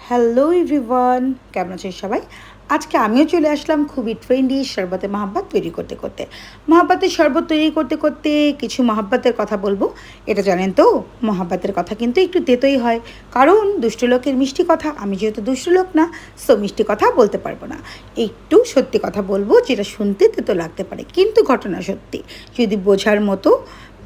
Hello everyone, কেমন আছেন সবাই? আজকে আমিও চলে আসলাম খুবই ট্রেন্ডি শরবতে মাহাব্বত তৈরি করতে করতে। মহাব্বতের শরবত তৈরি করতে করতে কিছু মহাব্বতের কথা বলবো। এটা জানেন তো, মহাব্বতের কথা কিন্তু একটু তেতোই হয়, কারণ দুষ্ট লোকের মিষ্টি কথা। আমি যেহেতু দুষ্ট লোক না, সো মিষ্টি কথা বলতে পারবো না। একটু সত্যি কথা বলবো, যেটা শুনতে তেতো লাগতে পারে, কিন্তু ঘটনা সত্যি। যদি বোঝার মতো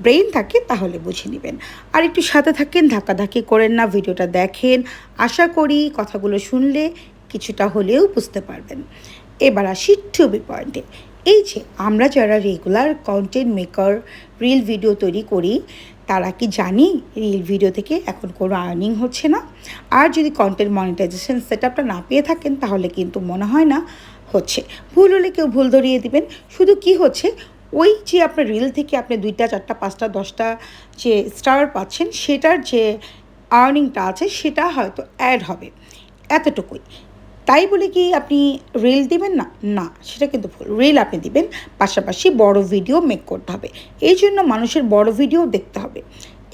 ব্রেইন থাকে তাহলে বুঝে নেবেন। আর একটু সাথে থাকেন, ধাক্কাধাক্কি করেন না, ভিডিওটা দেখেন। আশা করি কথাগুলো শুনলে কিছুটা হলেও বুঝতে পারবেন। এবার আসি টু বি পয়েন্টে। এই যে আমরা যারা regular content maker, reel video তৈরি করি, তারা কি জানি রিল ভিডিও থেকে এখন কোনো আর্নিং হচ্ছে না? আর যদি কন্টেন্ট মনিটাইজেশন সেট আপটা না পেয়ে থাকেন, তাহলে কিন্তু মনে হয় না হচ্ছে। ভুল হলে কেউ ভুল ধরিয়ে দিবেন। শুধু কি হচ্ছে, ওই যে আপনার রিল থেকে আপনি 2টা 4টা 5টা 10টা যে স্টার পাচ্ছেন, সেটার যে আর্নিংটা আছে সেটা হয়তো অ্যাড হবে, এতটুকুই। তাই বলে কি আপনি রিল দিবেন না? না, সেটা কিন্তু ভুল। রিল আপনি দিবেন, পাশাপাশি বড় ভিডিও মেক করতে হবে। এই জন্য মানুষের বড় ভিডিও দেখতে হবে।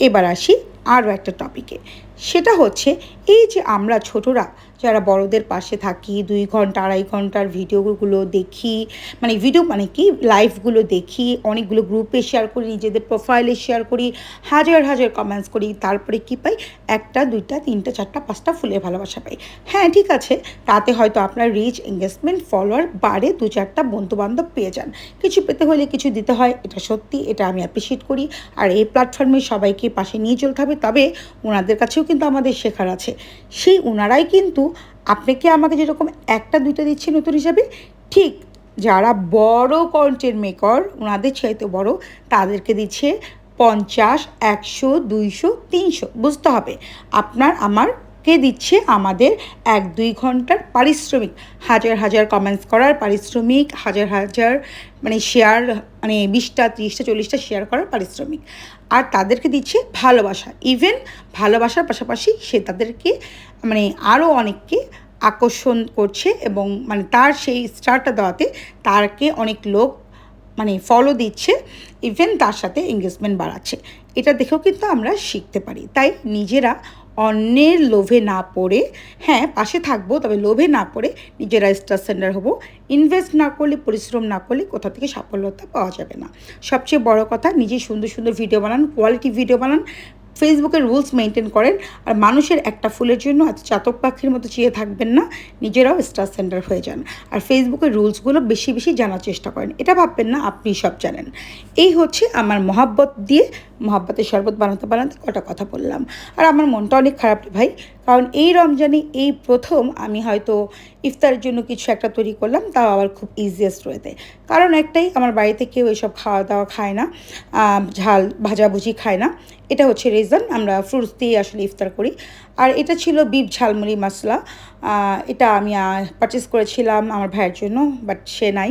এবার আসি আরও একটা টপিকে। সেটা হচ্ছে, এই যে আমরা ছোটরা যারা বড়দের পাশে থাকি, 2 ঘন্টা 2.5 ঘন্টার ভিডিওগুলো দেখি, মানে ভিডিও মানে কি লাইভগুলো দেখি, অনেকগুলো গ্রুপে শেয়ার করি, নিজেদের প্রোফাইলে শেয়ার করি, হাজার হাজার কমেন্টস করি, তারপরে কি পাই? 1টা 2টা 3টা 4টা 5টা ফুলের ভালোবাসা পাই। হ্যাঁ, ঠিক আছে, তাতে হয়তো আপনার রিচ, এঙ্গেজমেন্ট, ফলোয়ার বাড়ে, 2-4টা বন্ধুবান্ধব পেয়ে যান। কিছু পেতে হলে কিছু দিতে হয়, এটা সত্যি, এটা আমি অ্যাপ্রিসিয়েট করি। আর এই প্ল্যাটফর্মে সবাইকে পাশে নিয়ে চলতে হবে। তবে ওনাদের কাছেও কিন্তু আমাদের শেখার আছে। সেই ওনারাই কিন্তু আপনাকে আমাকে যেরকম 1টা 2টা দিচ্ছে নতুন হিসাবে, ঠিক যারা বড় কন্টেন্ট মেকার, ওনাদের চাইতে বড়, তাদেরকে দিচ্ছে 50, 100, 200, 300। বুঝতে হবে, আপনার আমারকে দিচ্ছে আমাদের 1-2 ঘন্টার পারিশ্রমিক, হাজার হাজার কমেন্টস করার পারিশ্রমিক, হাজার হাজার মানে শেয়ার, মানে 20টা 30টা 40টা শেয়ার করার পারিশ্রমিক। আর তাদেরকে দিচ্ছে ভালোবাসা। ইভেন ভালোবাসার পাশাপাশি সে তাদেরকে মানে আরও অনেককে আকর্ষণ করছে, এবং মানে তার সেই স্টারটা দেওয়াতে তারকে অনেক লোক মানে ফলো দিচ্ছে, ইভেন তার সাথে এঙ্গেজমেন্ট বাড়াচ্ছে। এটা দেখেও কিন্তু আমরা শিখতে পারি। তাই নিজেরা অন্যের লোভে না পড়ে, হ্যাঁ পাশে থাকবো, তবে লোভে না পড়ে নিজেরা স্টার সেন্ডার হবো। ইনভেস্ট না করলে, পরিশ্রম না করলে কোথা থেকে সাফল্যতা পাওয়া যাবে না। সবচেয়ে বড় কথা, নিজে সুন্দর সুন্দর ভিডিও বানান, কোয়ালিটি ভিডিও বানান, ফেসবুকের রুলস মেনটেন করেন। আর মানুষের একটা ফুলের জন্য এত চাতক পাখির মতো চেয়ে থাকবেন না, নিজেরাও স্টার সেন্টার হয়ে যান। আর ফেসবুকের রুলসগুলো বেশি বেশি জানার চেষ্টা করেন। এটা ভাববেন না আপনি সব জানেন। এই হচ্ছে আমার মহাব্বত দিয়ে মহাব্বতের শরবত বানাতে বানাতে কটা কথা বললাম। আর আমার মনটা অনেক খারাপ রে ভাই, কারণ এই রমজানে এই প্রথম আমি হয়তো ইফতারের জন্য কিছু একটা তৈরি করলাম, তাও আবার খুব ইজিয়েস্ট ওয়েতে। কারণ একটাই, আমার বাড়িতে কেউ এসব খাওয়া দাওয়া খায় না, ঝাল ভাজাভুজি খায় না। এটা হচ্ছে রিজন, আমরা ফ্রুটস দিয়ে আসলে ইফতার করি। আর এটা ছিল বিফ ঝালমুড়ি মশলা। এটা আমি পারচেস করেছিলাম আমার ভাইয়ের জন্য, বাট সে নাই।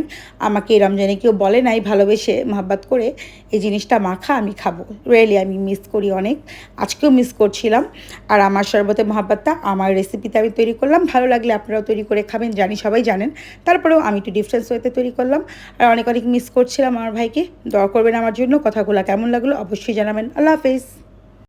আমাকে এই রমজানে কেউ বলে নাই ভালোবেসে মহাব্বত করে এই জিনিসটা মাখা আমি খাবো। রিয়েলি আমি মিস করি অনেক, আজকেও মিস করছিলাম। আর আমার শরবতে মহাব্বতটা আমার রেসিপিতে আমি তৈরি করলাম। ভালো লাগলে আপনারাও তৈরি করে খাবেন, জানি সবাই জানেন। তারপরেও আমি একটু ডিফারেন্স ওয়েতে তৈরি করলাম। আর অনেক অনেক মিস করছিলাম আমার ভাইকে। দোয়া করবেন আমার জন্য। কথাগুলো কেমন লাগলো অবশ্যই জানাবেন। আল্লাহ হাফেজ।